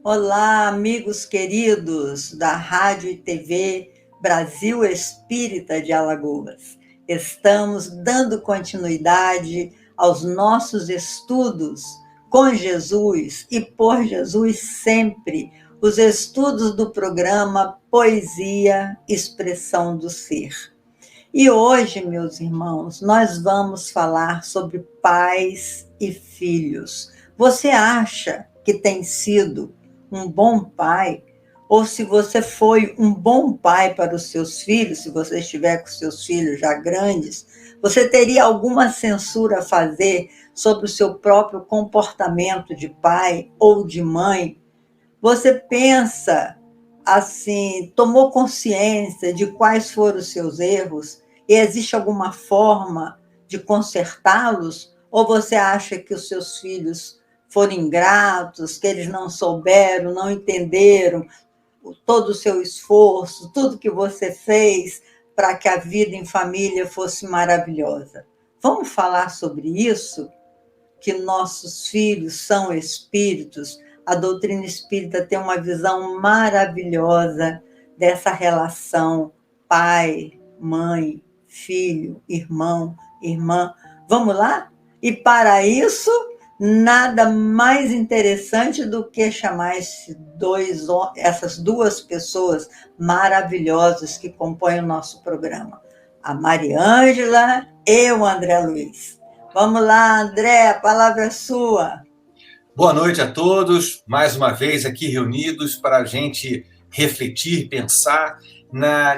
Olá, amigos queridos da Rádio e TV Brasil Espírita de Alagoas. Estamos dando continuidade aos nossos estudos com Jesus e por Jesus sempre, os estudos do programa Poesia, Expressão do Ser. E hoje, meus irmãos, nós vamos falar sobre pais e filhos. Você acha que tem sido um bom pai? Ou se você foi um bom pai para os seus filhos, se você estiver com seus filhos já grandes, você teria alguma censura a fazer sobre o seu próprio comportamento de pai ou de mãe? Você pensa assim, tomou consciência de quais foram os seus erros e existe alguma forma de consertá-los? Ou você acha que os seus filhos foram ingratos, que eles não souberam, não entenderam todo o seu esforço, tudo que você fez para que a vida em família fosse maravilhosa? Vamos falar sobre isso? Que nossos filhos são espíritos. A doutrina espírita tem uma visão maravilhosa dessa relação pai, mãe, filho, irmão, irmã. Vamos lá? E para isso, nada mais interessante do que chamar essas duas pessoas maravilhosas que compõem o nosso programa. A Mariângela e o André Luiz. Vamos lá, André, a palavra é sua. Boa noite a todos, mais uma vez aqui reunidos para a gente refletir, pensar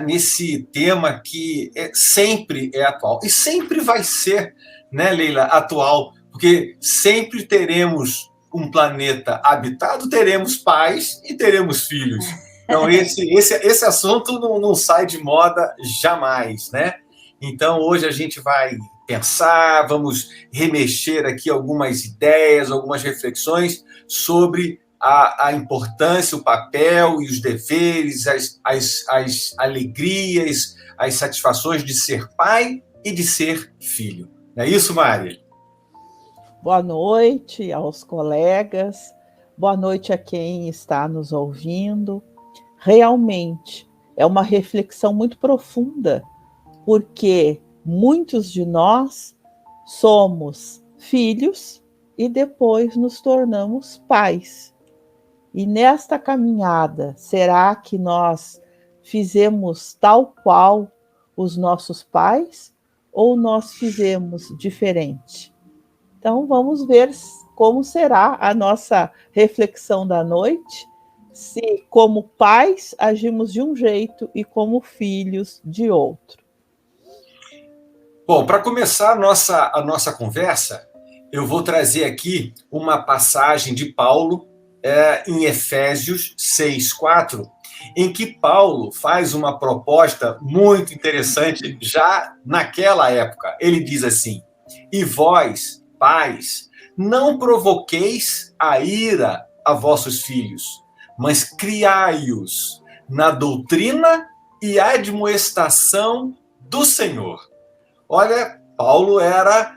nesse tema que sempre é atual e sempre vai ser, né, Leila, atual, porque sempre teremos um planeta habitado, teremos pais e teremos filhos. Então esse assunto não sai de moda jamais, né? Então hoje a gente vai pensar, vamos remexer aqui algumas ideias, algumas reflexões sobre a importância, o papel e os deveres, as alegrias, as satisfações de ser pai e de ser filho. Não é isso, Mari? Boa noite aos colegas, boa noite a quem está nos ouvindo. Realmente é uma reflexão muito profunda, porque muitos de nós somos filhos e depois nos tornamos pais. E nesta caminhada, será que nós fizemos tal qual os nossos pais ou nós fizemos diferente? Então, vamos ver como será a nossa reflexão da noite, se como pais agimos de um jeito e como filhos de outro. Bom, para começar a nossa conversa, eu vou trazer aqui uma passagem de Paulo em Efésios 6:4, em que Paulo faz uma proposta muito interessante já naquela época. Ele diz assim: e vós, pais, não provoqueis a ira a vossos filhos, mas criai-os na doutrina e admoestação do Senhor. Olha, Paulo era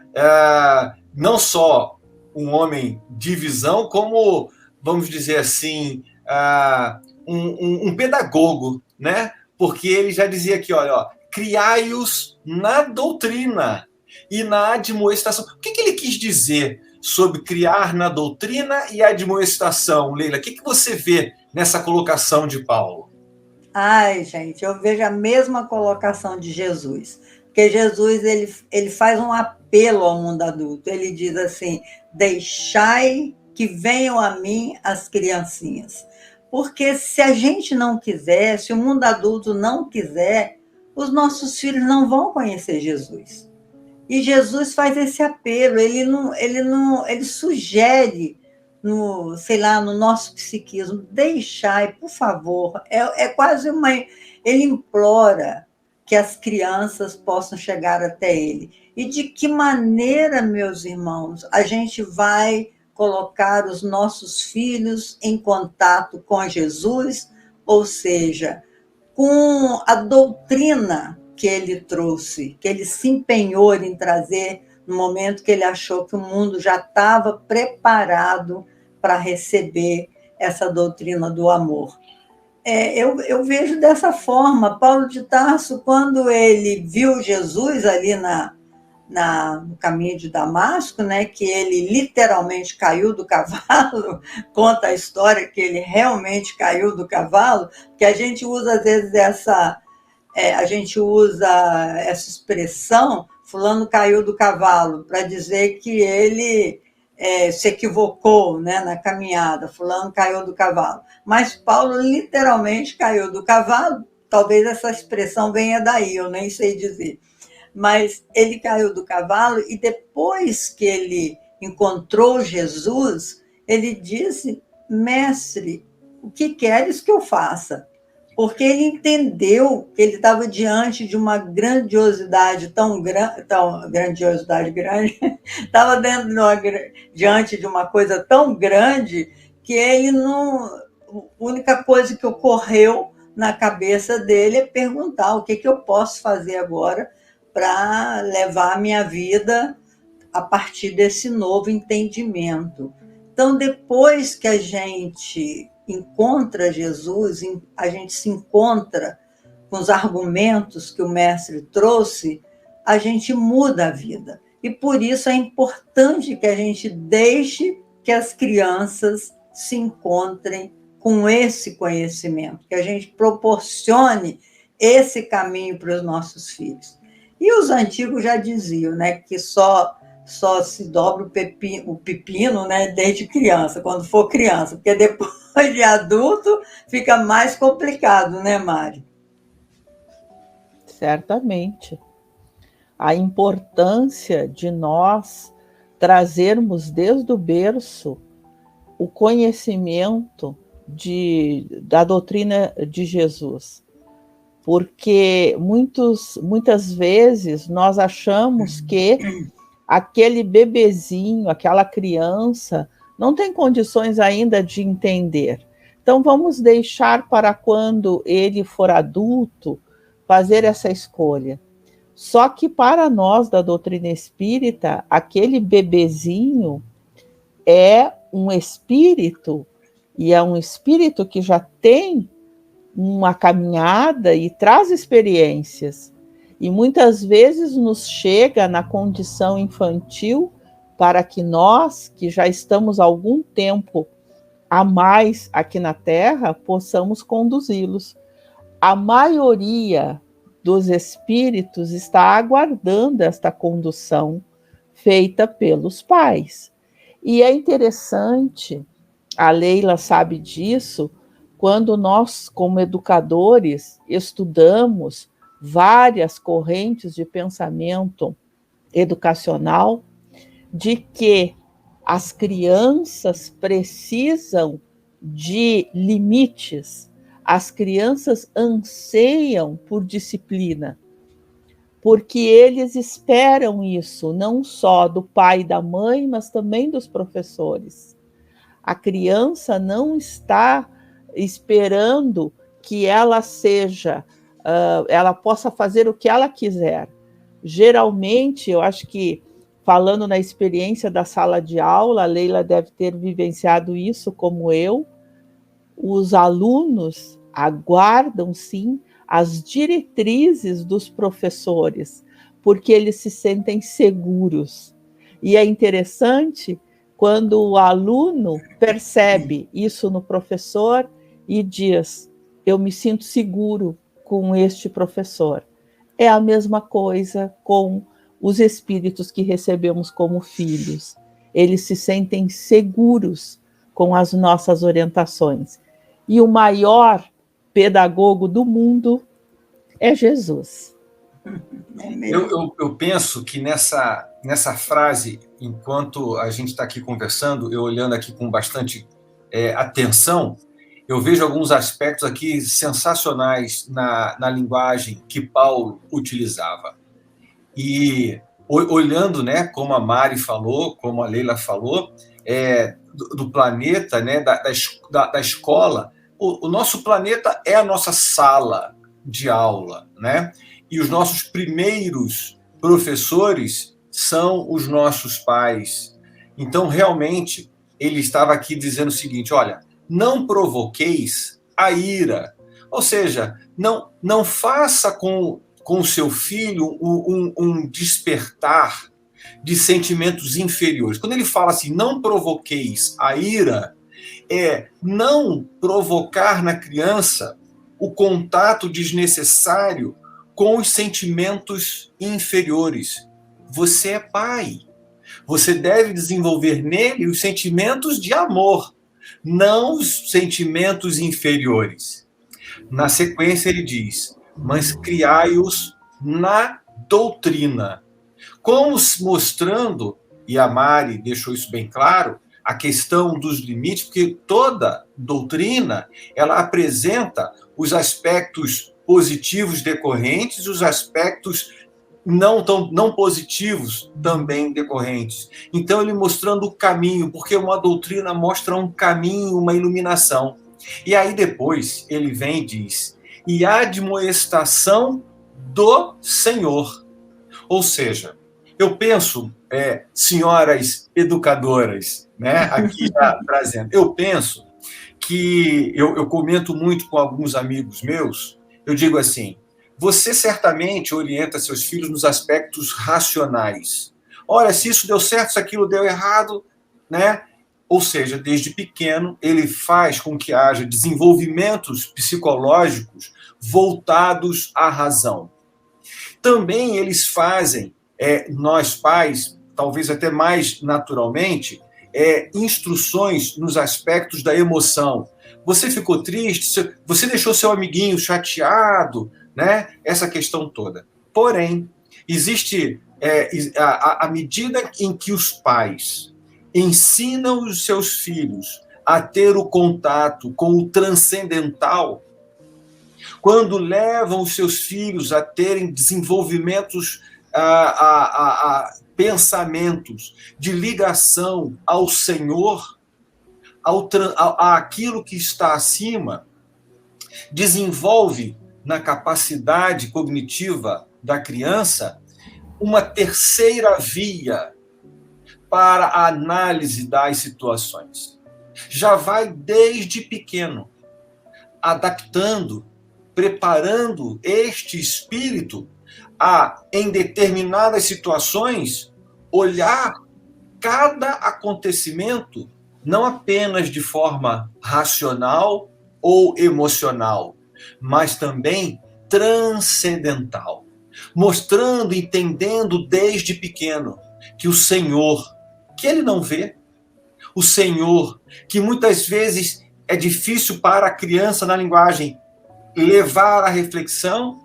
não só um homem de visão, como, vamos dizer assim, um pedagogo, né? Porque ele já dizia aqui, olha, criai-os na doutrina e na admoestação. O que ele quis dizer sobre criar na doutrina e admoestação, Leila? O que você vê nessa colocação de Paulo? Ai, gente, eu vejo a mesma colocação de Jesus. Porque Jesus ele faz um apelo ao mundo adulto. Ele diz assim: deixai que venham a mim as criancinhas. Porque se a gente não quiser, se o mundo adulto não quiser, os nossos filhos não vão conhecer Jesus. E Jesus faz esse apelo, ele sugere no, sei lá, no nosso psiquismo. Deixai, por favor. É quase uma... Ele implora que as crianças possam chegar até ele. E de que maneira, meus irmãos, a gente vai colocar os nossos filhos em contato com Jesus, ou seja, com a doutrina que ele trouxe, que ele se empenhou em trazer no momento que ele achou que o mundo já estava preparado para receber essa doutrina do amor. Eu vejo dessa forma. Paulo de Tarso, quando ele viu Jesus ali no caminho de Damasco, né, que ele literalmente caiu do cavalo, conta a história que ele realmente caiu do cavalo, que a gente usa às vezes a gente usa essa expressão, fulano caiu do cavalo, para dizer que ele se equivocou, né, na caminhada, fulano caiu do cavalo. Mas Paulo literalmente caiu do cavalo, talvez essa expressão venha daí, eu nem sei dizer. Mas ele caiu do cavalo e depois que ele encontrou Jesus, ele disse, mestre, o que queres que eu faça? Porque ele entendeu que ele estava diante de uma grandiosidade tão grandiosidade grande, estava diante de uma coisa tão grande que ele não... A única coisa que ocorreu na cabeça dele é perguntar o que eu posso fazer agora para levar a minha vida a partir desse novo entendimento. Então, depois que a gente encontra Jesus, a gente se encontra com os argumentos que o mestre trouxe, a gente muda a vida. E por isso é importante que a gente deixe que as crianças se encontrem com esse conhecimento, que a gente proporcione esse caminho para os nossos filhos. E os antigos já diziam, né, que só se dobra o pepino, né, desde criança, quando for criança, porque depois de adulto fica mais complicado, né, Mari? Certamente. A importância de nós trazermos desde o berço o conhecimento da doutrina de Jesus. Porque muitas vezes nós achamos que aquele bebezinho, aquela criança, não tem condições ainda de entender. Então, vamos deixar para quando ele for adulto fazer essa escolha. Só que para nós da doutrina espírita, aquele bebezinho é um espírito, e é um espírito que já tem uma caminhada e traz experiências. E muitas vezes nos chega na condição infantil para que nós, que já estamos há algum tempo a mais aqui na Terra, possamos conduzi-los. A maioria dos espíritos está aguardando esta condução feita pelos pais. E é interessante, a Leila sabe disso, quando nós, como educadores, estudamos várias correntes de pensamento educacional, de que as crianças precisam de limites, as crianças anseiam por disciplina, porque eles esperam isso, não só do pai e da mãe, mas também dos professores. A criança não está esperando que ela ela possa fazer o que ela quiser. Geralmente, eu acho que, falando na experiência da sala de aula, a Leila deve ter vivenciado isso como eu, os alunos aguardam, sim, as diretrizes dos professores, porque eles se sentem seguros. E é interessante quando o aluno percebe isso no professor e diz, eu me sinto seguro com este professor. É a mesma coisa com os espíritos que recebemos como filhos. Eles se sentem seguros com as nossas orientações. E o maior pedagogo do mundo é Jesus. Eu penso que nessa frase enquanto a gente está aqui conversando, eu olhando aqui com bastante atenção, eu vejo alguns aspectos aqui sensacionais na linguagem que Paulo utilizava. E olhando, né, como a Mari falou, como a Leila falou, do planeta, né, da escola, o nosso planeta é a nossa sala de aula, né? E os nossos primeiros professores são os nossos pais. Então, realmente, ele estava aqui dizendo o seguinte: olha, não provoqueis a ira. Ou seja, não faça com o seu filho um despertar de sentimentos inferiores. Quando ele fala assim, não provoqueis a ira, não provocar na criança o contato desnecessário com os sentimentos inferiores. Você é pai. Você deve desenvolver nele os sentimentos de amor, não os sentimentos inferiores. Na sequência, ele diz: mas criai-os na doutrina. Como mostrando, e a Mari deixou isso bem claro, a questão dos limites, porque toda doutrina ela apresenta os aspectos positivos decorrentes e os aspectos não positivos também decorrentes. Então, ele mostrando o caminho, porque uma doutrina mostra um caminho, uma iluminação. E aí depois ele vem e diz: e a admoestação do Senhor. Ou seja, eu penso, senhoras educadoras, né, aqui já trazendo, eu penso que eu comento muito com alguns amigos meus, eu digo assim: você certamente orienta seus filhos nos aspectos racionais. Olha, se isso deu certo, se aquilo deu errado, né? Ou seja, desde pequeno, ele faz com que haja desenvolvimentos psicológicos voltados à razão. Também eles fazem, nós pais, talvez até mais naturalmente, instruções nos aspectos da emoção. Você ficou triste? Você deixou seu amiguinho chateado? Né? Essa questão toda. Porém, existe à medida em que os pais ensinam os seus filhos a ter o contato com o transcendental, quando levam os seus filhos a terem desenvolvimentos, pensamentos de ligação ao Senhor, àquilo que está acima, desenvolve na capacidade cognitiva da criança uma terceira via para a análise das situações. Já vai desde pequeno adaptando, preparando este espírito a, em determinadas situações, olhar cada acontecimento não apenas de forma racional ou emocional, mas também transcendental, mostrando, entendendo desde pequeno que o Senhor, que ele não vê, o Senhor, que muitas vezes é difícil para a criança na linguagem levar à reflexão,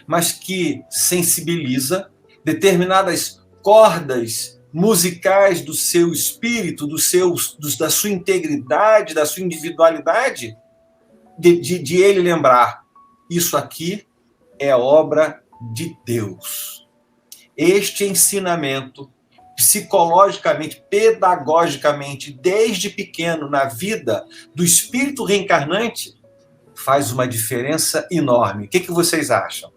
mas que sensibiliza determinadas cordas musicais do seu espírito, da sua integridade, da sua individualidade, de ele lembrar: isso aqui é obra de Deus. Este ensinamento, psicologicamente, pedagogicamente, desde pequeno, na vida do espírito reencarnante, faz uma diferença enorme. O que vocês acham?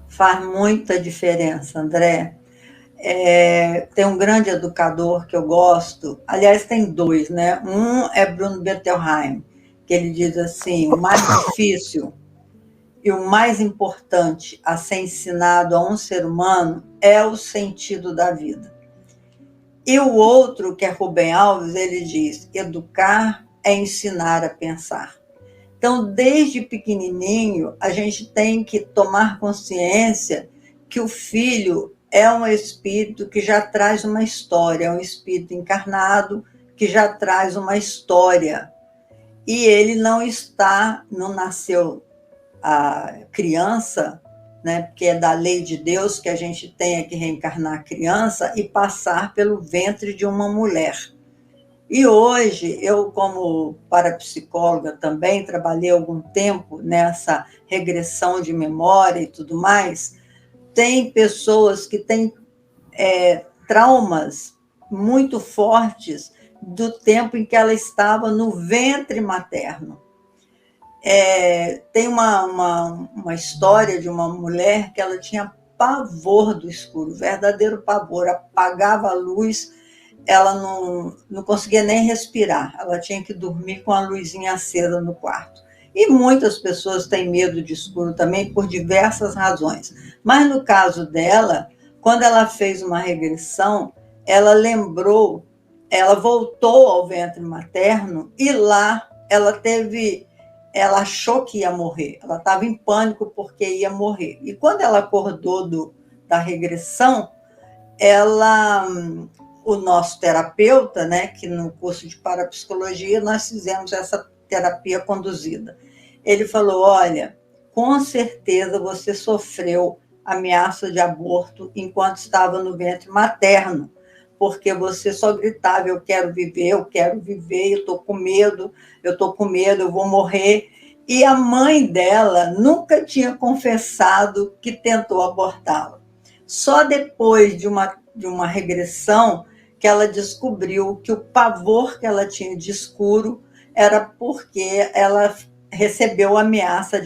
Faz muita diferença, André. Tem um grande educador que eu gosto, aliás, tem dois, né? Um é Bruno Bettelheim, que ele diz assim: o mais difícil e o mais importante a ser ensinado a um ser humano é o sentido da vida. E o outro, que é Rubem Alves, ele diz: educar é ensinar a pensar. Então, desde pequenininho, a gente tem que tomar consciência que o filho é um espírito que já traz uma história, é um espírito encarnado que já traz uma história. E ele não nasceu a criança né? Porque é da lei de Deus que a gente tenha que reencarnar criança e passar pelo ventre de uma mulher. E hoje, eu, como parapsicóloga também, trabalhei algum tempo nessa regressão de memória e tudo mais, tem pessoas que têm traumas muito fortes do tempo em que ela estava no ventre materno. Tem uma história de uma mulher que ela tinha pavor do escuro, verdadeiro pavor, apagava a luz, ela não conseguia nem respirar, ela tinha que dormir com a luzinha acesa no quarto. E muitas pessoas têm medo de escuro também por diversas razões. Mas no caso dela, quando ela fez uma regressão, ela lembrou, ela voltou ao ventre materno e lá ela achou que ia morrer, ela estava em pânico porque ia morrer. E quando ela acordou da regressão, o nosso terapeuta, né, que no curso de parapsicologia nós fizemos essa terapia conduzida, ele falou, olha, com certeza você sofreu ameaça de aborto enquanto estava no ventre materno, porque você só gritava, eu quero viver, eu estou com medo, eu vou morrer. E a mãe dela nunca tinha confessado que tentou abortá-la. Só depois de uma regressão que ela descobriu que o pavor que ela tinha de escuro era porque ela recebeu ameaça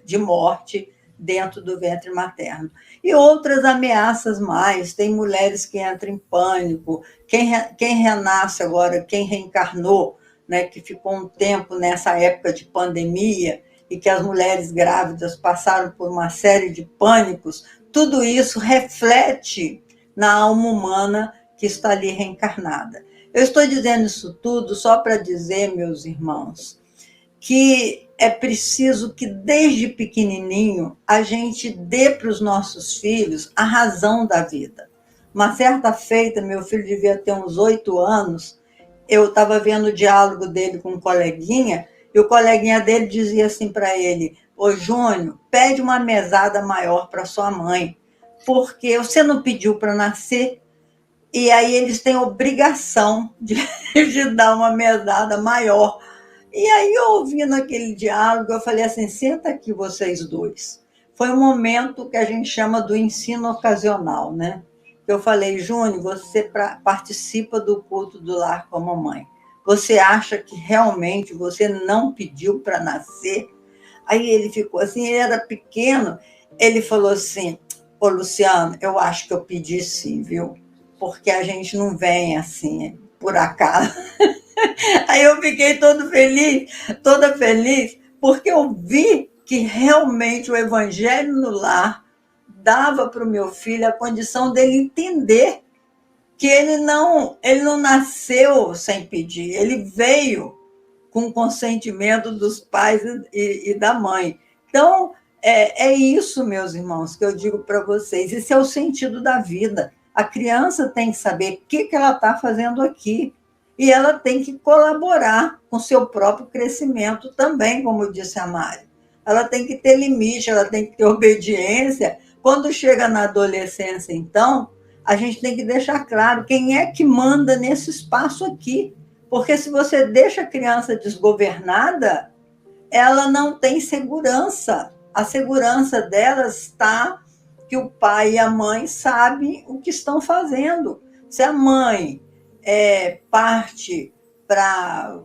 de morte dentro do ventre materno. E outras ameaças mais, tem mulheres que entram em pânico, quem renasce agora, quem reencarnou, né, que ficou um tempo nessa época de pandemia e que as mulheres grávidas passaram por uma série de pânicos, tudo isso reflete na alma humana que está ali reencarnada. Eu estou dizendo isso tudo só para dizer, meus irmãos, que é preciso que desde pequenininho a gente dê para os nossos filhos a razão da vida. Uma certa feita, meu filho devia ter uns 8 anos, eu estava vendo o diálogo dele com um coleguinha, e o coleguinha dele dizia assim para ele, ô Júnior, pede uma mesada maior para sua mãe, porque você não pediu para nascer, e aí eles têm obrigação de dar uma mesada maior. E aí, ouvindo aquele diálogo, eu falei assim, senta aqui vocês dois. Foi um momento que a gente chama do ensino ocasional, né? Eu falei, Júnior, você participa do culto do lar com a mamãe. Você acha que realmente você não pediu para nascer? Aí ele ficou assim, ele era pequeno, ele falou assim, ô Luciano, eu acho que eu pedi sim, viu? Porque a gente não vem assim, por acaso. Aí eu fiquei toda feliz, porque eu vi que realmente o evangelho no lar dava para o meu filho a condição dele entender que ele não nasceu sem pedir, ele veio com o consentimento dos pais e da mãe. Então, é isso, meus irmãos, que eu digo para vocês, esse é o sentido da vida. A criança tem que saber o que ela está fazendo aqui, e ela tem que colaborar com o seu próprio crescimento também, como disse a Mari. Ela tem que ter limite, ela tem que ter obediência. Quando chega na adolescência, então, a gente tem que deixar claro quem é que manda nesse espaço aqui. Porque se você deixa a criança desgovernada, ela não tem segurança. A segurança dela está que o pai e a mãe sabem o que estão fazendo. Se a mãe parte para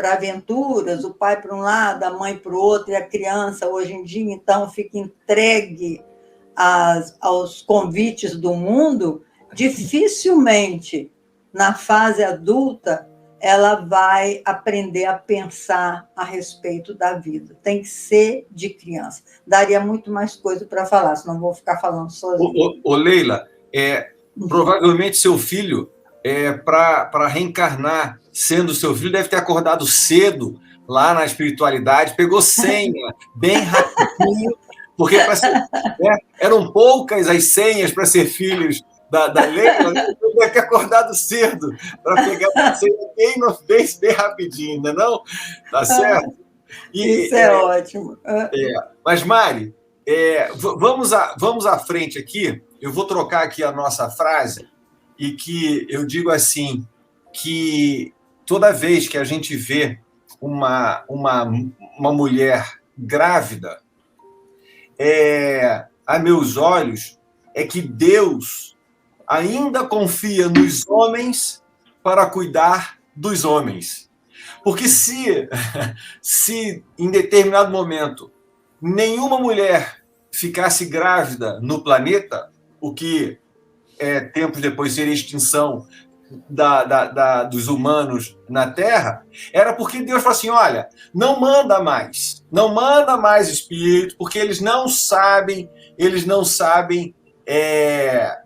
aventuras, o pai para um lado, a mãe para o outro, e a criança, hoje em dia, então, fica entregue aos convites do mundo, dificilmente, na fase adulta, ela vai aprender a pensar a respeito da vida. Tem que ser de criança. Daria muito mais coisa para falar, senão vou ficar falando sozinha. Ô Leila, provavelmente seu filho, para reencarnar sendo seu filho, deve ter acordado cedo lá na espiritualidade, pegou senha bem rapidinho, porque eram poucas as senhas para ser filhos da Leila, ele deve ter acordado cedo para pegar a senha bem no Face, bem rapidinho, ainda não? Tá certo? Isso é ótimo. Mas, Mari, Vamos à frente aqui. Eu vou trocar aqui a nossa frase e que eu digo assim, que toda vez que a gente vê uma mulher grávida, a meus olhos, é que Deus ainda confia nos homens para cuidar dos homens. Porque se em determinado momento nenhuma mulher ficasse grávida no planeta, o que tempos depois seria extinção dos humanos na Terra, era porque Deus falou assim, olha, não manda mais espírito, porque eles não sabem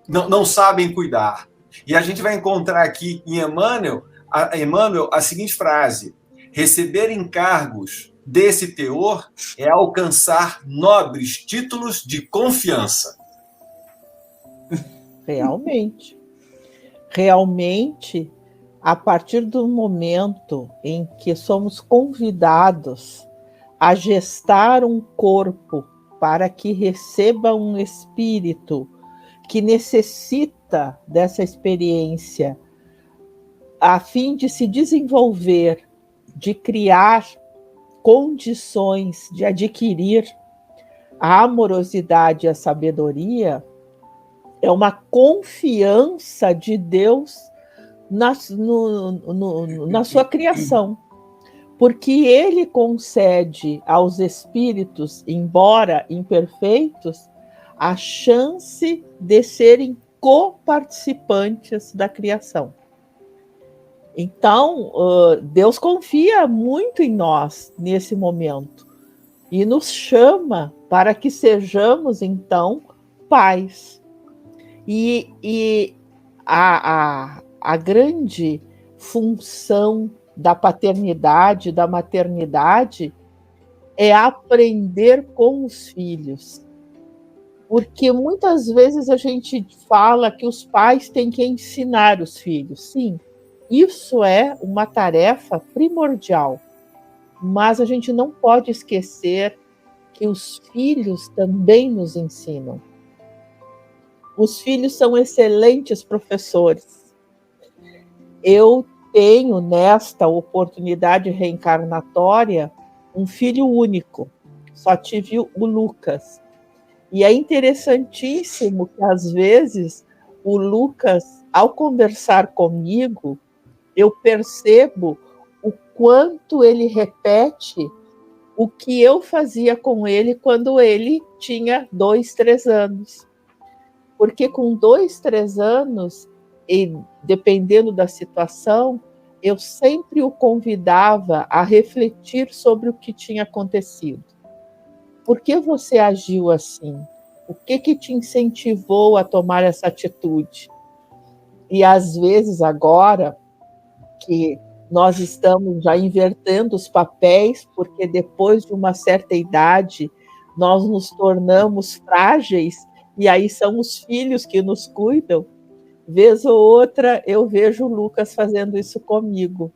não sabem cuidar. E a gente vai encontrar aqui em Emmanuel a seguinte frase: receber encargos desse teor é alcançar nobres títulos de confiança. Realmente, a partir do momento em que somos convidados a gestar um corpo para que receba um espírito que necessita dessa experiência a fim de se desenvolver, de criar condições de adquirir a amorosidade e a sabedoria, é uma confiança de Deus na sua criação, porque Ele concede aos espíritos, embora imperfeitos, a chance de serem coparticipantes da criação. Então, Deus confia muito em nós nesse momento e nos chama para que sejamos, então, pais. E a grande função da paternidade, da maternidade, é aprender com os filhos. Porque muitas vezes a gente fala que os pais têm que ensinar os filhos. Sim, isso é uma tarefa primordial. Mas a gente não pode esquecer que os filhos também nos ensinam. Os filhos são excelentes professores. Eu tenho, nesta oportunidade reencarnatória, um filho único. Só tive o Lucas. E é interessantíssimo que, às vezes, o Lucas, ao conversar comigo, eu percebo o quanto ele repete o que eu fazia com ele quando ele tinha 2, 3 anos. Porque com 2, 3 anos, e dependendo da situação, eu sempre o convidava a refletir sobre o que tinha acontecido. Por que você agiu assim? O que te incentivou a tomar essa atitude? E às vezes agora que nós estamos já invertendo os papéis, porque depois de uma certa idade nós nos tornamos frágeis, e aí são os filhos que nos cuidam. Vez ou outra eu vejo o Lucas fazendo isso comigo.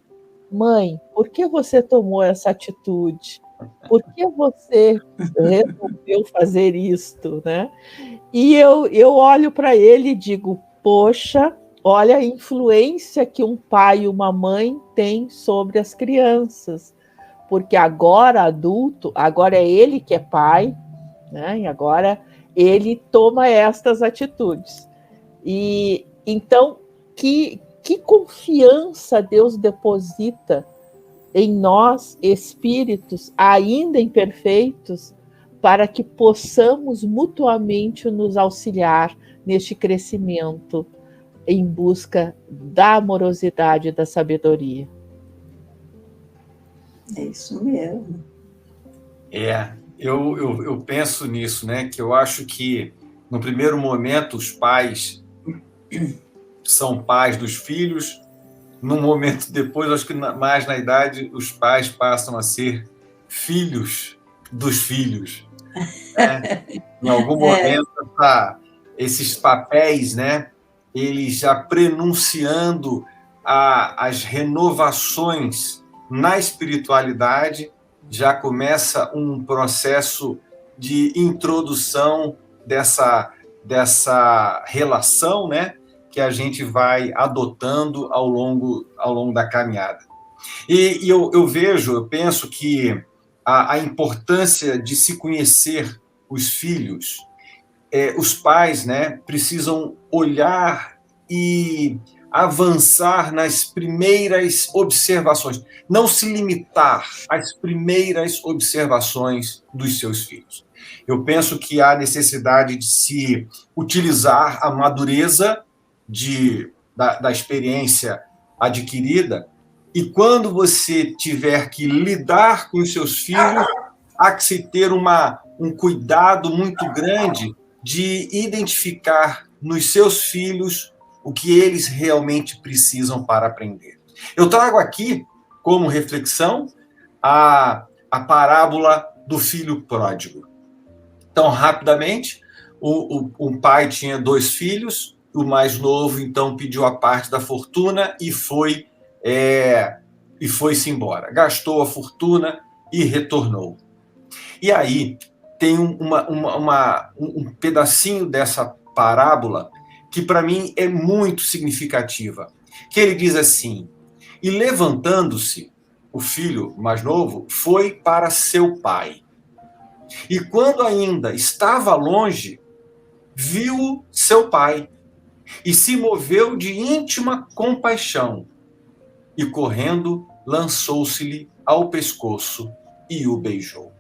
Mãe, por que você tomou essa atitude? Por que você resolveu fazer isto, né? E eu olho para ele e digo, poxa, olha a influência que um pai e uma mãe têm sobre as crianças. Porque agora adulto, agora é ele que é pai, né? E agora ele toma estas atitudes. E então, que confiança Deus deposita em nós, espíritos ainda imperfeitos, para que possamos mutuamente nos auxiliar neste crescimento em busca da amorosidade e da sabedoria. É isso mesmo. Eu penso nisso, né? Que eu acho que, no primeiro momento, os pais são pais dos filhos. Num momento depois, acho que mais na idade, os pais passam a ser filhos dos filhos. Né? Em algum momento, esses papéis, né? Eles já prenunciando as renovações na espiritualidade, já começa um processo de introdução dessa relação, né, que a gente vai adotando ao longo da caminhada. E eu penso que a importância de se conhecer os filhos, os pais, né, precisam olhar e avançar nas primeiras observações, não se limitar às primeiras observações dos seus filhos. Eu penso que há necessidade de se utilizar a madureza da experiência adquirida, e quando você tiver que lidar com os seus filhos, há que se ter um cuidado muito grande de identificar nos seus filhos o que eles realmente precisam para aprender. Eu trago aqui, como reflexão, a parábola do filho pródigo. Então, rapidamente, o pai tinha 2 filhos, o mais novo, então, pediu a parte da fortuna e foi-se embora. Gastou a fortuna e retornou. E aí, tem um pedacinho dessa parábola que, para mim, é muito significativa, que ele diz assim: e levantando-se, o filho mais novo foi para seu pai. E quando ainda estava longe, viu seu pai e se moveu de íntima compaixão e, correndo, lançou-se-lhe ao pescoço e o beijou.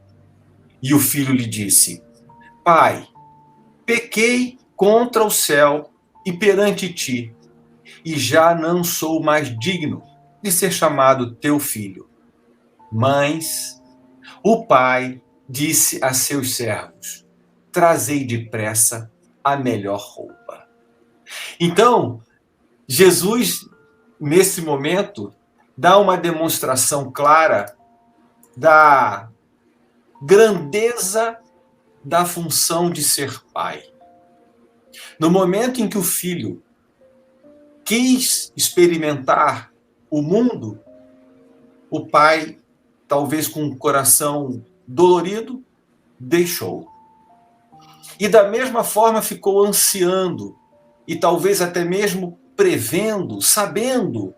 E o filho lhe disse: Pai, pequei contra o céu e perante ti, e já não sou mais digno de ser chamado teu filho. Mas o pai disse a seus servos: Trazei depressa a melhor roupa. Então, Jesus, nesse momento, dá uma demonstração clara da grandeza da função de ser pai. No momento em que o filho quis experimentar o mundo, o pai, talvez com o coração dolorido, deixou. E da mesma forma ficou ansiando, e talvez até mesmo prevendo, sabendo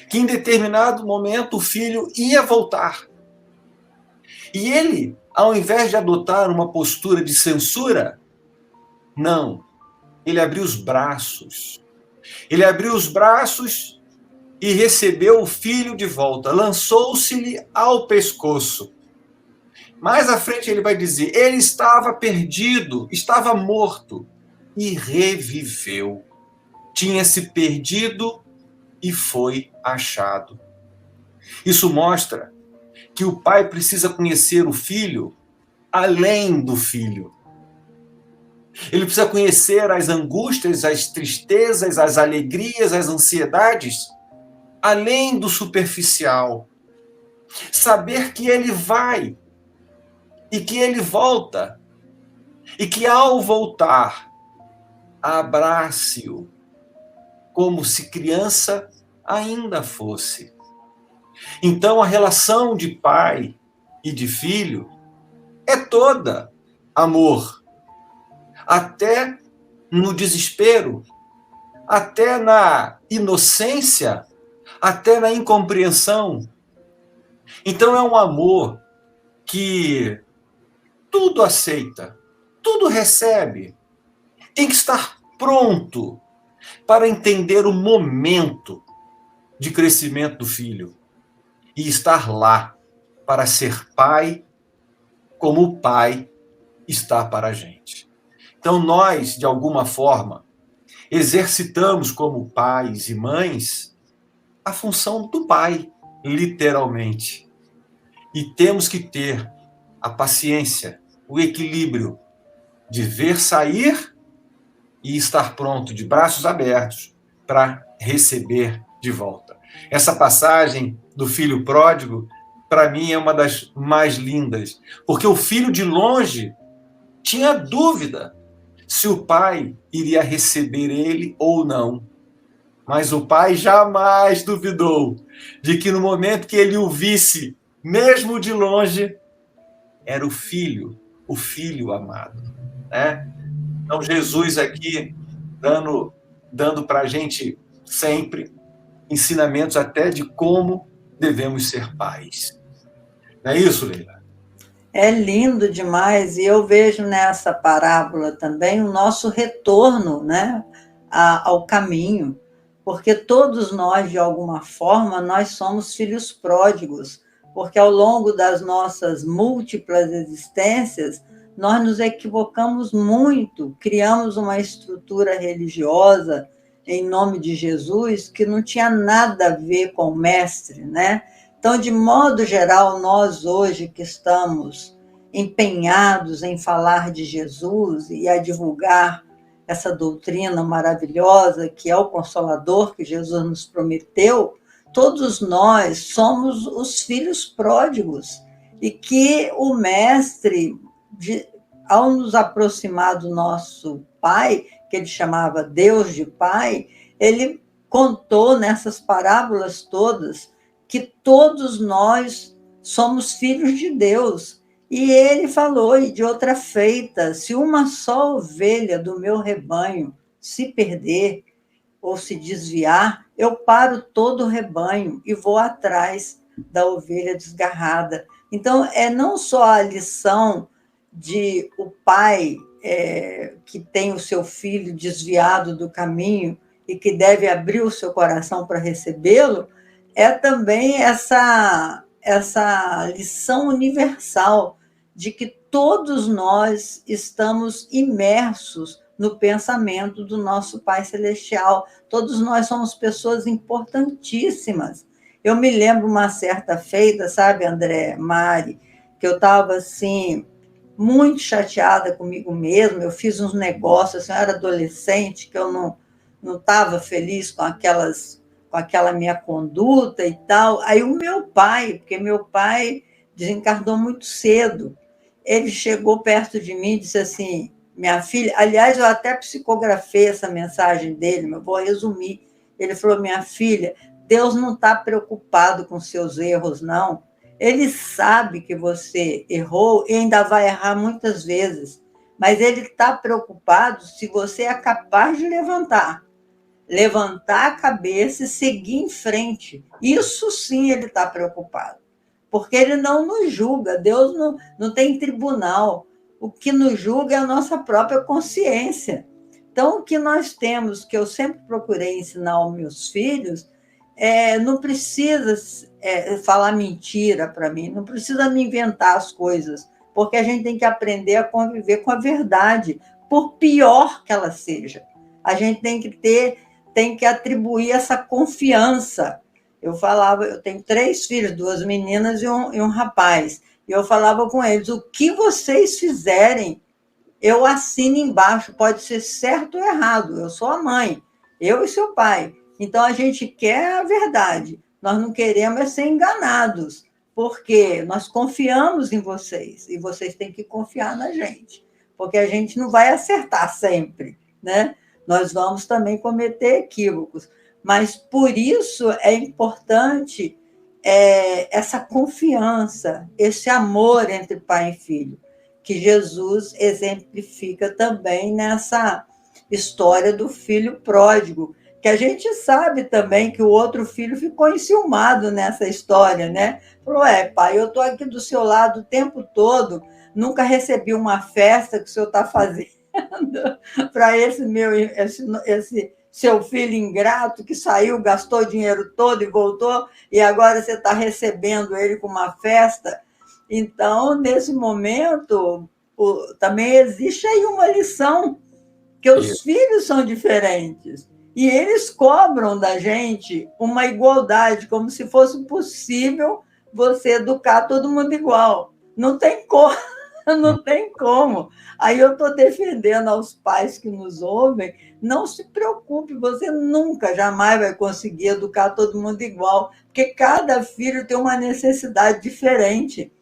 que em determinado momento o filho ia voltar. E ele, ao invés de adotar uma postura de censura, não, ele abriu os braços. Ele abriu os braços e recebeu o filho de volta, lançou-se-lhe ao pescoço. Mais à frente ele vai dizer: ele estava perdido, estava morto e reviveu. Tinha se perdido e foi achado. Isso mostra que o pai precisa conhecer o filho além do filho. Ele precisa conhecer as angústias, as tristezas, as alegrias, as ansiedades, além do superficial. Saber que ele vai e que ele volta, e que ao voltar, abrace-o como se criança ainda fosse. Então, a relação de pai e de filho é toda amor, até no desespero, até na inocência, até na incompreensão. Então, é um amor que tudo aceita, tudo recebe. Tem que estar pronto para entender o momento de crescimento do filho e estar lá para ser pai como o pai está para a gente. Então, nós, de alguma forma, exercitamos como pais e mães a função do pai, literalmente. E temos que ter a paciência, o equilíbrio de ver sair e estar pronto, de braços abertos, para receber de volta. Essa passagem do filho pródigo, para mim, é uma das mais lindas, porque o filho de longe tinha dúvida se o pai iria receber ele ou não. Mas o pai jamais duvidou de que no momento que ele o visse, mesmo de longe, era o filho o Filho amado, né? Então, Jesus aqui dando para a gente sempre ensinamentos até de como devemos ser pais. Não é isso, Leila? É lindo demais, e eu vejo nessa parábola também o nosso retorno, né, ao caminho, porque todos nós, de alguma forma, nós somos filhos pródigos, porque ao longo das nossas múltiplas existências, nós nos equivocamos muito, criamos uma estrutura religiosa em nome de Jesus que não tinha nada a ver com o mestre, né? Então, de modo geral, nós hoje que estamos empenhados em falar de Jesus e a divulgar essa doutrina maravilhosa que é o Consolador que Jesus nos prometeu, todos nós somos os filhos pródigos e que o Mestre, ao nos aproximar do nosso Pai, que ele chamava Deus de Pai, ele contou nessas parábolas todas que todos nós somos filhos de Deus. E ele falou, e de outra feita, se uma só ovelha do meu rebanho se perder ou se desviar, eu paro todo o rebanho e vou atrás da ovelha desgarrada. Então, é não só a lição de o pai que tem o seu filho desviado do caminho e que deve abrir o seu coração para recebê-lo, é também essa lição universal de que todos nós estamos imersos no pensamento do nosso Pai Celestial. Todos nós somos pessoas importantíssimas. Eu me lembro uma certa feita, sabe, André, Mari, que eu estava assim, muito chateada comigo mesma. Eu fiz uns negócios, assim, eu era adolescente, que eu não estava feliz com aquela minha conduta e tal. Aí o meu pai, porque meu pai desencarnou muito cedo, ele chegou perto de mim e disse assim, minha filha, aliás, eu até psicografei essa mensagem dele, mas vou resumir. Ele falou, minha filha, Deus não está preocupado com seus erros, não. Ele sabe que você errou e ainda vai errar muitas vezes, mas ele está preocupado se você é capaz de levantar a cabeça e seguir em frente. Isso sim ele está preocupado, porque ele não nos julga, Deus não tem tribunal. O que nos julga é a nossa própria consciência. Então, o que nós temos, que eu sempre procurei ensinar aos meus filhos, não precisa falar mentira para mim, não precisa me inventar as coisas, porque a gente tem que aprender a conviver com a verdade, por pior que ela seja. A gente tem que atribuir essa confiança. Eu falava, eu tenho 3 filhos, 2 meninas e um rapaz, e eu falava com eles, o que vocês fizerem, eu assino embaixo, pode ser certo ou errado, eu sou a mãe, eu e seu pai. Então, a gente quer a verdade, nós não queremos ser enganados, porque nós confiamos em vocês, e vocês têm que confiar na gente, porque a gente não vai acertar sempre, né? Nós vamos também cometer equívocos, mas por isso é importante essa confiança, esse amor entre pai e filho, que Jesus exemplifica também nessa história do filho pródigo, que a gente sabe também que o outro filho ficou enciumado nessa história, né? Falou, pai, eu estou aqui do seu lado o tempo todo, nunca recebi uma festa que o senhor está fazendo para esse seu filho ingrato que saiu, gastou o dinheiro todo e voltou, e agora você está recebendo ele com uma festa. Então, nesse momento, também existe aí uma lição, que os filhos são diferentes, e eles cobram da gente uma igualdade, como se fosse possível você educar todo mundo igual. Não tem como. Não tem como. Aí eu estou defendendo aos pais que nos ouvem, não se preocupe, você nunca, jamais vai conseguir educar todo mundo igual, porque cada filho tem uma necessidade diferente.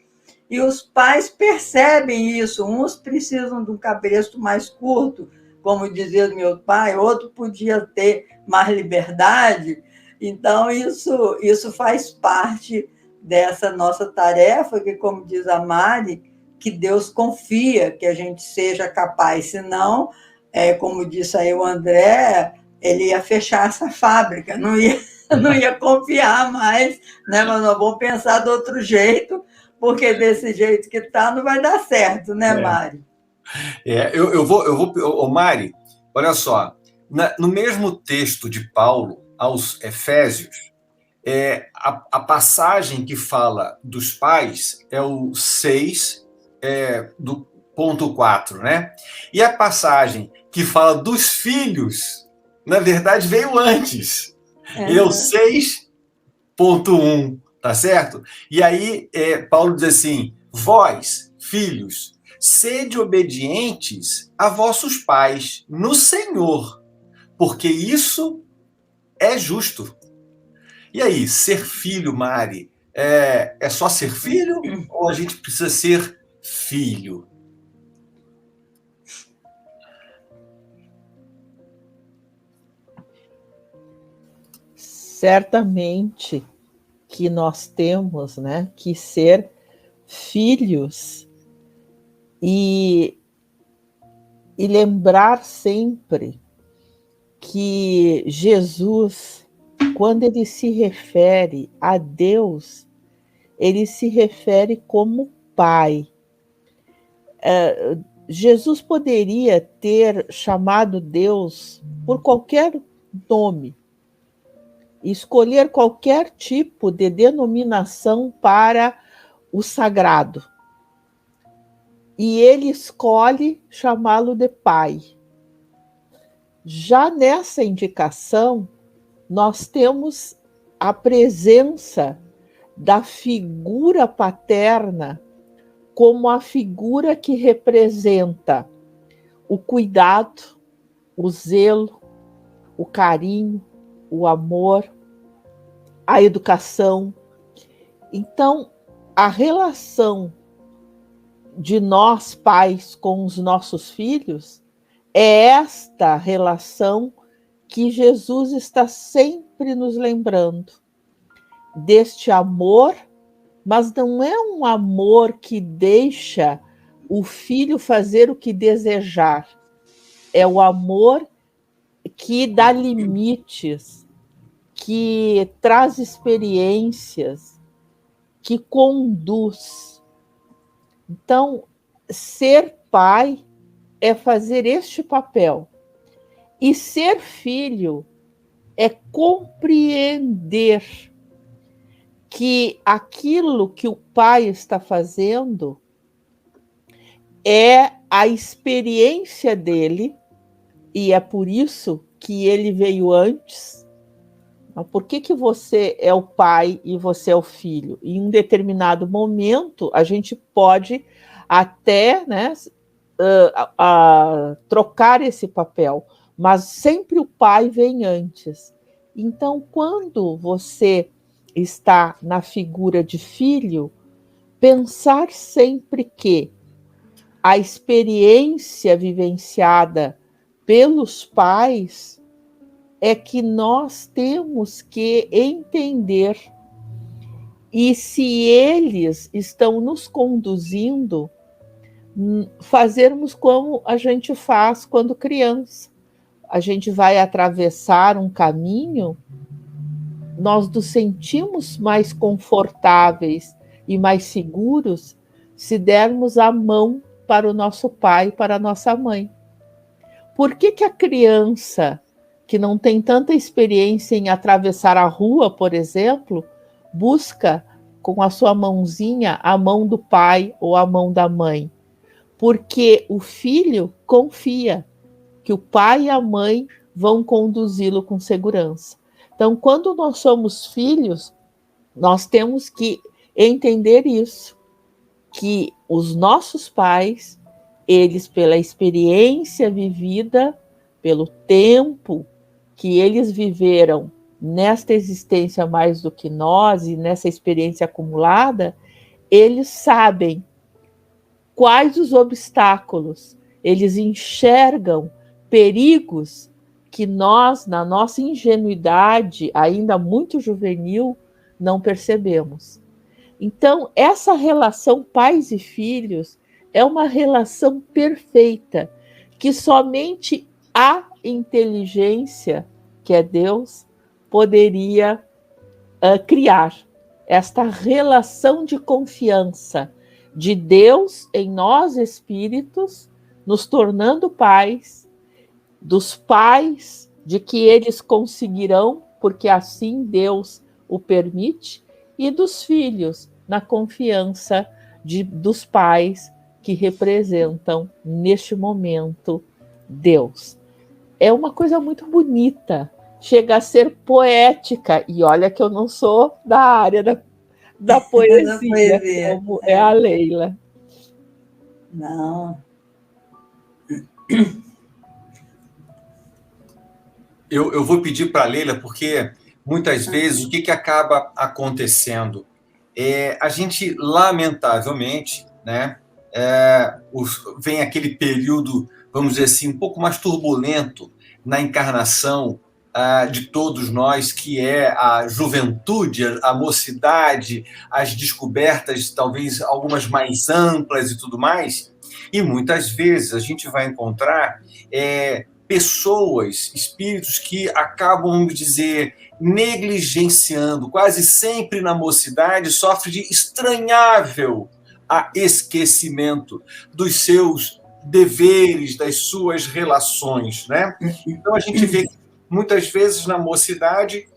E os pais percebem isso, uns precisam de um cabresto mais curto, como dizia meu pai, outro podia ter mais liberdade. Então, isso faz parte dessa nossa tarefa, que, como diz a Mari, que Deus confia que a gente seja capaz, senão, como disse aí o André, ele ia fechar essa fábrica, não ia confiar mais, né? Mas nós vamos pensar de outro jeito, porque desse jeito que está não vai dar certo, né, Mari? Eu vou, Mari, olha só, no mesmo texto de Paulo aos Efésios, a passagem que fala dos pais é o 6, do ponto 4, né? E a passagem que fala dos filhos, na verdade, veio antes. Ele é o 6.1, tá certo? E aí, Paulo diz assim: vós, filhos, sede obedientes a vossos pais no Senhor, porque isso é justo. E aí, ser filho, Mari, é só ser filho ou a gente precisa ser filho? Certamente que nós temos, né, que ser filhos e lembrar sempre que Jesus, quando ele se refere a Deus, ele se refere como Pai. Jesus poderia ter chamado Deus por qualquer nome, escolher qualquer tipo de denominação para o sagrado. E ele escolhe chamá-lo de Pai. Já nessa indicação, nós temos a presença da figura paterna como a figura que representa o cuidado, o zelo, o carinho, o amor, a educação. Então, a relação de nós, pais, com os nossos filhos, é esta relação que Jesus está sempre nos lembrando, deste amor, mas não é um amor que deixa o filho fazer o que desejar, é o amor que dá limites, que traz experiências, que conduz. Então, ser pai é fazer este papel. E ser filho é compreender que aquilo que o pai está fazendo é a experiência dele, e é por isso que ele veio antes. Por que você é o pai e você é o filho? Em um determinado momento, a gente pode até, né, trocar esse papel, mas sempre o pai vem antes. Então, quando você está na figura de filho, pensar sempre que a experiência vivenciada pelos pais é que nós temos que entender. E se eles estão nos conduzindo, fazermos como a gente faz quando criança. A gente vai atravessar um caminho, nós nos sentimos mais confortáveis e mais seguros se dermos a mão para o nosso pai, para a nossa mãe. Por que a criança que não tem tanta experiência em atravessar a rua, por exemplo, busca com a sua mãozinha a mão do pai ou a mão da mãe? Porque o filho confia que o pai e a mãe vão conduzi-lo com segurança. Então, quando nós somos filhos, nós temos que entender isso, que os nossos pais, eles, pela experiência vivida, pelo tempo que eles viveram nesta existência mais do que nós e nessa experiência acumulada, eles sabem quais os obstáculos, eles enxergam perigos que nós, na nossa ingenuidade, ainda muito juvenil, não percebemos. Então, essa relação pais e filhos é uma relação perfeita, que somente a inteligência, que é Deus, poderia criar. Esta relação de confiança de Deus em nós espíritos, nos tornando pais, dos pais, de que eles conseguirão, porque assim Deus o permite, e dos filhos, na confiança dos pais que representam, neste momento, Deus. É uma coisa muito bonita, chega a ser poética, e olha que eu não sou da área da poesia, como é a Leila. Não. Eu vou pedir para a Leila, porque muitas vezes o que acaba acontecendo? A gente, lamentavelmente, né, vem aquele período, vamos dizer assim, um pouco mais turbulento na encarnação de todos nós, que é a juventude, a mocidade, as descobertas, talvez algumas mais amplas e tudo mais, e muitas vezes a gente vai encontrar pessoas, espíritos que acabam, vamos dizer, negligenciando, quase sempre na mocidade, sofre de estranhável esquecimento dos seus deveres, das suas relações, né? Então a gente vê que muitas vezes na mocidade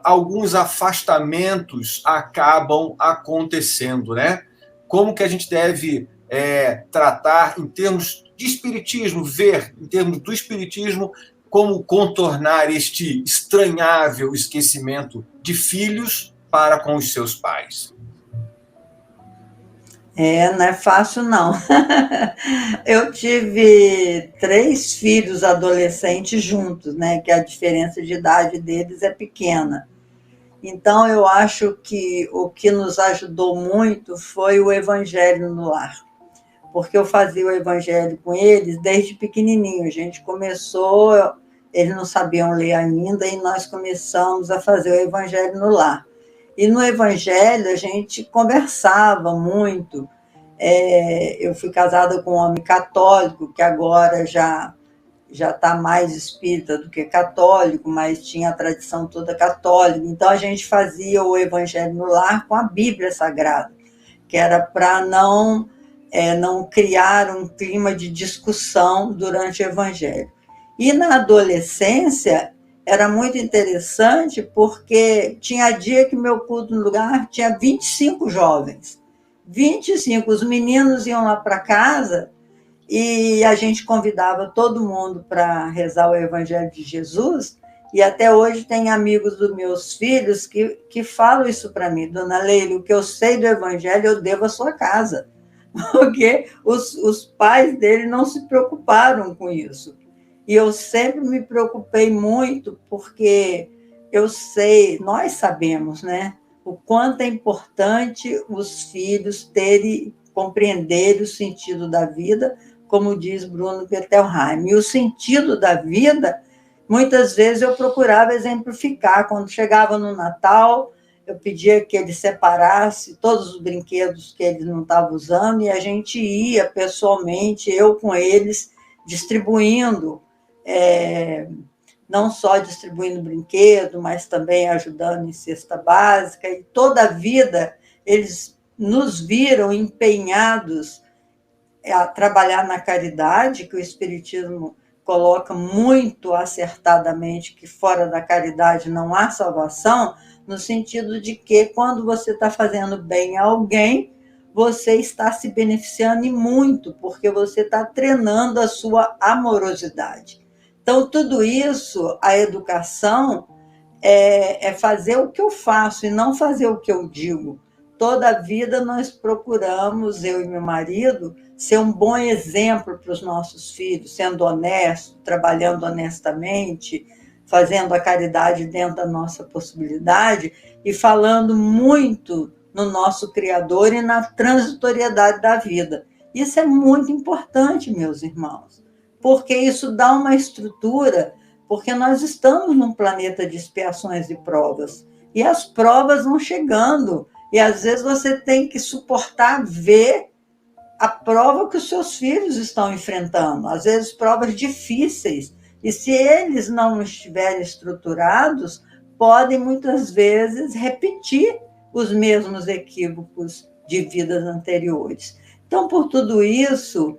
alguns afastamentos acabam acontecendo, né? Como que a gente deve tratar em termos de espiritismo, ver em termos do espiritismo como contornar este estranhável esquecimento de filhos para com os seus pais? Não é fácil, não. Eu tive 3 filhos adolescentes juntos, né? Que a diferença de idade deles é pequena. Então, eu acho que o que nos ajudou muito foi o Evangelho no lar. Porque eu fazia o Evangelho com eles desde pequenininho. A gente começou, eles não sabiam ler ainda, e nós começamos a fazer o Evangelho no lar. E no Evangelho a gente conversava muito. Eu fui casada com um homem católico, que agora já está mais espírita do que católico, mas tinha a tradição toda católica. Então a gente fazia o Evangelho no lar com a Bíblia Sagrada, que era para não criar um clima de discussão durante o Evangelho. E na adolescência era muito interessante, porque tinha dia que meu culto no lugar tinha 25 jovens. 25, os meninos iam lá para casa e a gente convidava todo mundo para rezar o Evangelho de Jesus, e até hoje tem amigos dos meus filhos que falam isso para mim: Dona Leila, o que eu sei do Evangelho eu devo à sua casa, porque os pais dele não se preocuparam com isso. E eu sempre me preocupei muito, porque eu sei, nós sabemos, né, o quanto é importante os filhos compreenderem o sentido da vida, como diz Bruno Bettelheim. E o sentido da vida, muitas vezes eu procurava exemplificar. Quando chegava no Natal, eu pedia que ele separasse todos os brinquedos que eles não estavam usando, e a gente ia pessoalmente, eu com eles, distribuindo, não só distribuindo brinquedo, mas também ajudando em cesta básica. E toda a vida eles nos viram empenhados a trabalhar na caridade, que o Espiritismo coloca muito acertadamente que fora da caridade não há salvação, no sentido de que quando você está fazendo bem a alguém, você está se beneficiando e muito, porque você está treinando a sua amorosidade. Então, tudo isso, a educação é fazer o que eu faço e não fazer o que eu digo. Toda a vida nós procuramos, eu e meu marido, ser um bom exemplo para os nossos filhos, sendo honesto, trabalhando honestamente, fazendo a caridade dentro da nossa possibilidade e falando muito no nosso Criador e na transitoriedade da vida. Isso é muito importante, meus irmãos, porque isso dá uma estrutura, porque nós estamos num planeta de expiações e provas, e as provas vão chegando, e às vezes você tem que suportar ver a prova que os seus filhos estão enfrentando, às vezes provas difíceis, e se eles não estiverem estruturados, podem muitas vezes repetir os mesmos equívocos de vidas anteriores. Então, por tudo isso,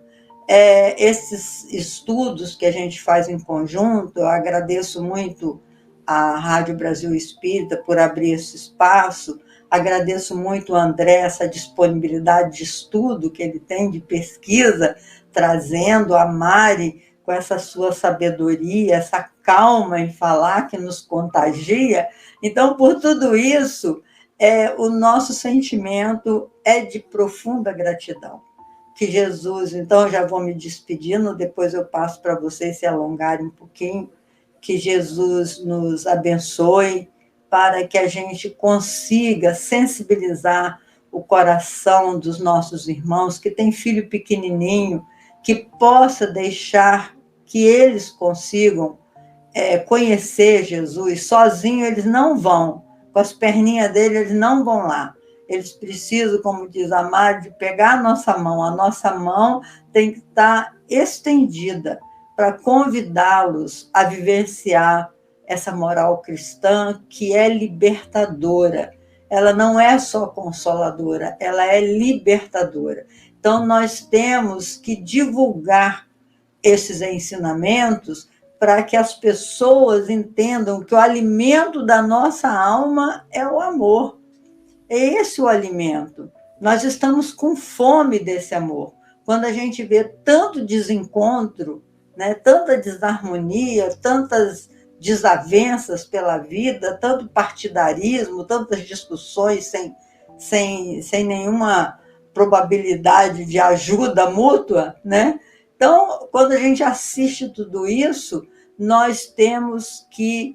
esses estudos que a gente faz em conjunto, eu agradeço muito à Rádio Brasil Espírita por abrir esse espaço, agradeço muito ao André essa disponibilidade de estudo que ele tem, de pesquisa, trazendo a Mari com essa sua sabedoria, essa calma em falar que nos contagia. Então, por tudo isso, o nosso sentimento é de profunda gratidão. Que Jesus, então, já vou me despedindo, depois eu passo para vocês se alongarem um pouquinho, que Jesus nos abençoe, para que a gente consiga sensibilizar o coração dos nossos irmãos que têm filho pequenininho, que possa deixar que eles consigam conhecer Jesus. Sozinho eles não vão, com as perninhas dele eles não vão lá. Eles precisam, como diz a Mari, de pegar a nossa mão tem que estar estendida para convidá-los a vivenciar essa moral cristã que é libertadora. Ela não é só consoladora, ela é libertadora. Então, nós temos que divulgar esses ensinamentos para que as pessoas entendam que o alimento da nossa alma é o amor. É esse o alimento. Nós estamos com fome desse amor. Quando a gente vê tanto desencontro, né, tanta desarmonia, tantas desavenças pela vida, tanto partidarismo, tantas discussões sem nenhuma probabilidade de ajuda mútua, né? Então, quando a gente assiste tudo isso, nós temos que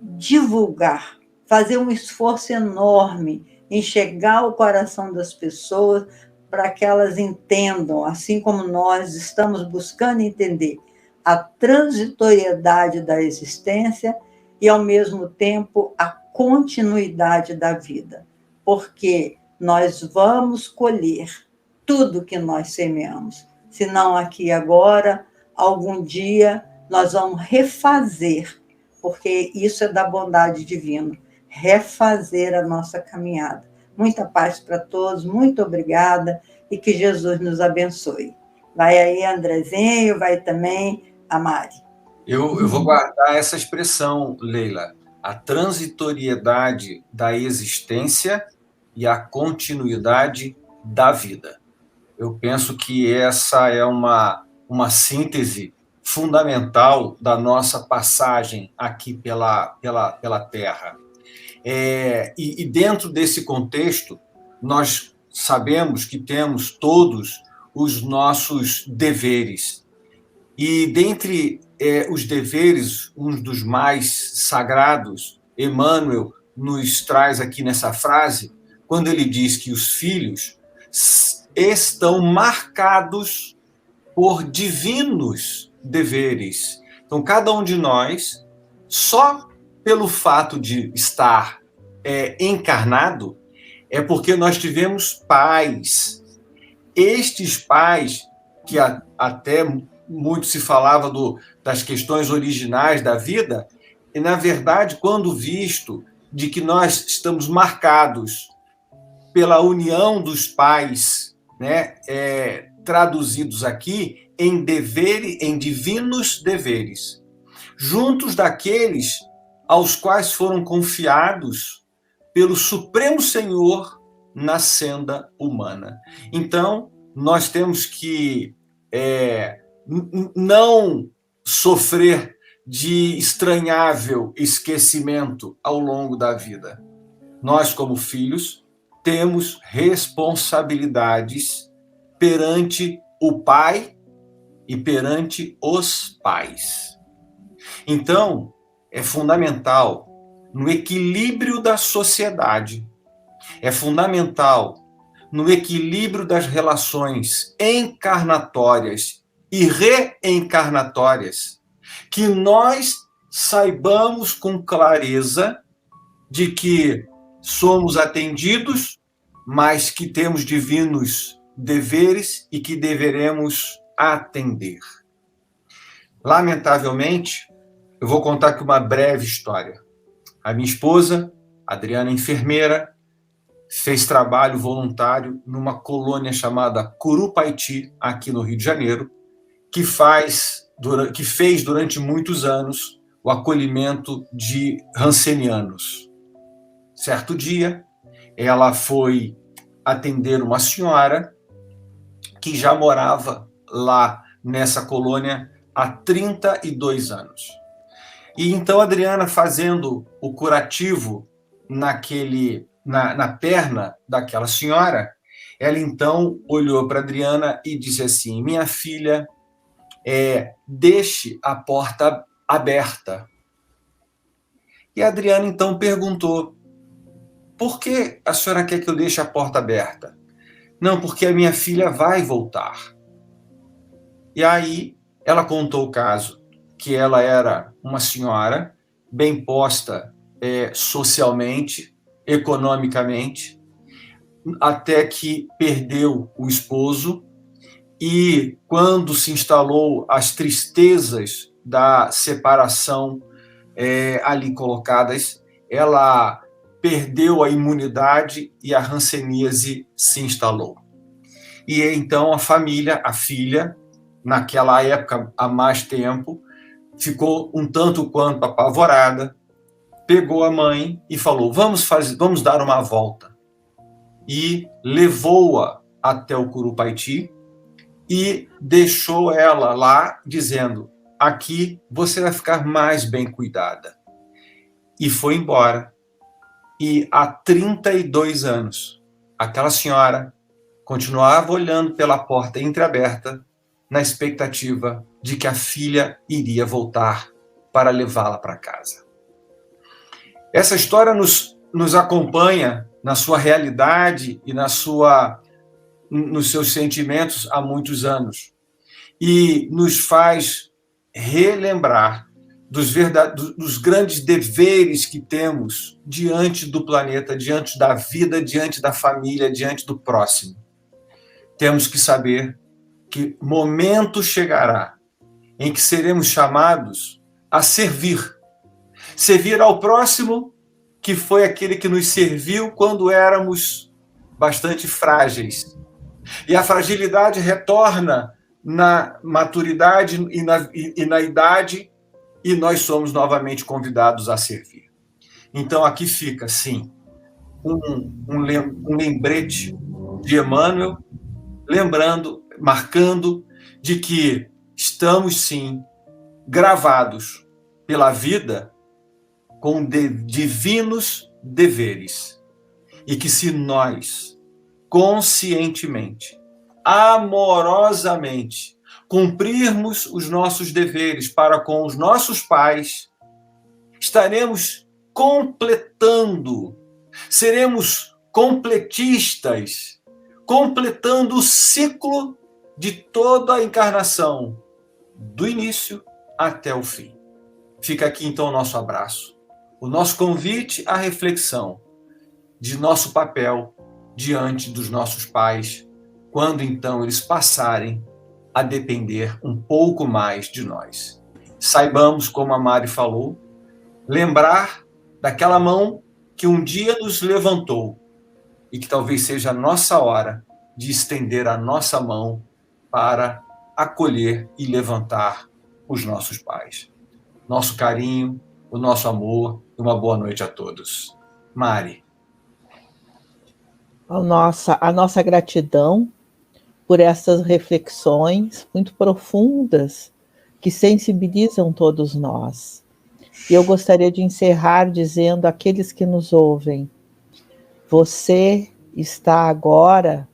divulgar, fazer um esforço enorme em chegar ao coração das pessoas para que elas entendam, assim como nós estamos buscando entender a transitoriedade da existência e, ao mesmo tempo, a continuidade da vida. Porque nós vamos colher tudo que nós semeamos. Se não aqui e agora, algum dia nós vamos refazer, porque isso é da bondade divina, refazer a nossa caminhada. Muita paz para todos, muito obrigada e que Jesus nos abençoe. Vai aí, Andrezinho, vai também a Mari. Eu vou guardar essa expressão, Leila, a transitoriedade da existência e a continuidade da vida. Eu penso que essa é uma síntese fundamental da nossa passagem aqui pela Terra. E dentro desse contexto, nós sabemos que temos todos os nossos deveres. E dentre os deveres, um dos mais sagrados, Emmanuel nos traz aqui nessa frase, quando ele diz que os filhos estão marcados por divinos deveres. Então, cada um de nós, só pelo fato de estar encarnado, é porque nós tivemos pais. Estes pais, que até muito se falava das questões originais da vida, e, na verdade, quando visto de que nós estamos marcados pela união dos pais, né, traduzidos aqui em divinos deveres, juntos daqueles aos quais foram confiados pelo Supremo Senhor na senda humana. Então, nós temos que não sofrer de estranhável esquecimento ao longo da vida. Nós, como filhos, temos responsabilidades perante o Pai e perante os pais. Então, é fundamental, no equilíbrio da sociedade, é fundamental, no equilíbrio das relações encarnatórias e reencarnatórias, que nós saibamos com clareza de que somos atendidos, mas que temos divinos deveres e que deveremos atender. Lamentavelmente, eu vou contar aqui uma breve história. A minha esposa, Adriana, enfermeira, fez trabalho voluntário numa colônia chamada Curupaiti, aqui no Rio de Janeiro, que fez durante muitos anos o acolhimento de rancenianos. Certo dia, ela foi atender uma senhora que já morava lá nessa colônia há 32 anos. E então a Adriana, fazendo o curativo na perna daquela senhora, ela então olhou para a Adriana e disse assim: minha filha, deixe a porta aberta. E a Adriana então perguntou: por que a senhora quer que eu deixe a porta aberta? Não, porque a minha filha vai voltar. E aí ela contou o caso, que ela era uma senhora bem posta socialmente, economicamente, até que perdeu o esposo, e quando se instalou as tristezas da separação ali colocadas, ela perdeu a imunidade e a hanseníase se instalou. E então a família, a filha, naquela época há mais tempo, ficou um tanto quanto apavorada, pegou a mãe e falou: vamos dar uma volta. E levou-a até o Curupaiti e deixou ela lá, dizendo: aqui você vai ficar mais bem cuidada. E foi embora. E há 32 anos, aquela senhora continuava olhando pela porta entreaberta, na expectativa de que a filha iria voltar para levá-la para casa. Essa história nos acompanha na sua realidade e nos seus sentimentos há muitos anos, e nos faz relembrar dos grandes deveres que temos diante do planeta, diante da vida, diante da família, diante do próximo. Temos que saber que momento chegará em que seremos chamados a servir. Servir ao próximo, que foi aquele que nos serviu quando éramos bastante frágeis. E a fragilidade retorna na maturidade e na idade, e nós somos novamente convidados a servir. Então aqui fica, sim, um lembrete de Emmanuel, marcando de que estamos, sim, gravados pela vida com divinos deveres. E que se nós, conscientemente, amorosamente, cumprirmos os nossos deveres para com os nossos pais, estaremos completando, seremos completistas, completando o ciclo de toda a encarnação, do início até o fim. Fica aqui, então, o nosso abraço, o nosso convite à reflexão de nosso papel diante dos nossos pais, quando, então, eles passarem a depender um pouco mais de nós. Saibamos, como a Mari falou, lembrar daquela mão que um dia nos levantou e que talvez seja a nossa hora de estender a nossa mão para acolher e levantar os nossos pais. Nosso carinho, o nosso amor e uma boa noite a todos. Mari. A nossa gratidão por essas reflexões muito profundas que sensibilizam todos nós. E eu gostaria de encerrar dizendo àqueles que nos ouvem: você está agora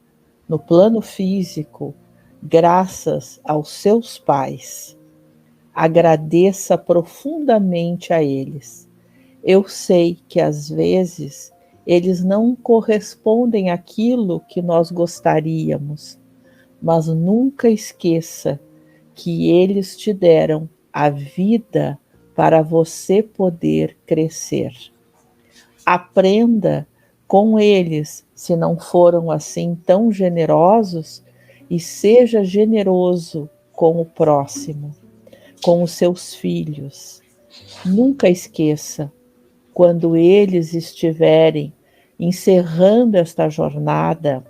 no plano físico graças aos seus pais. Agradeça profundamente a eles. Eu sei que às vezes eles não correspondem àquilo que nós gostaríamos, mas nunca esqueça que eles te deram a vida para você poder crescer. Aprenda com eles, se não foram assim tão generosos, e seja generoso com o próximo, com os seus filhos. Nunca esqueça, quando eles estiverem encerrando esta jornada,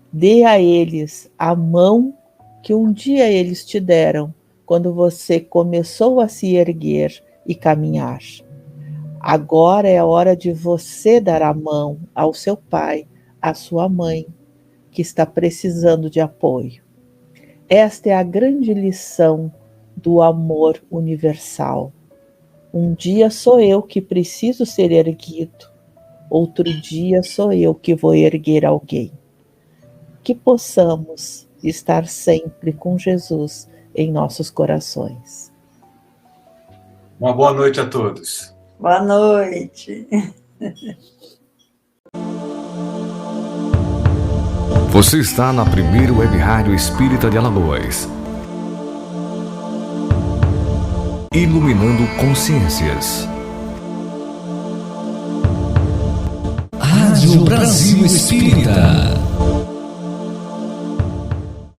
dê a eles a mão que um dia eles te deram, quando você começou a se erguer e caminhar. Agora é a hora de você dar a mão ao seu pai, à sua mãe, que está precisando de apoio. Esta é a grande lição do amor universal. Um dia sou eu que preciso ser erguido, outro dia sou eu que vou erguer alguém. Que possamos estar sempre com Jesus em nossos corações. Uma boa noite a todos. Boa noite. Você está na primeira Web Rádio Espírita de Alagoas. Iluminando consciências. Rádio Brasil Espírita.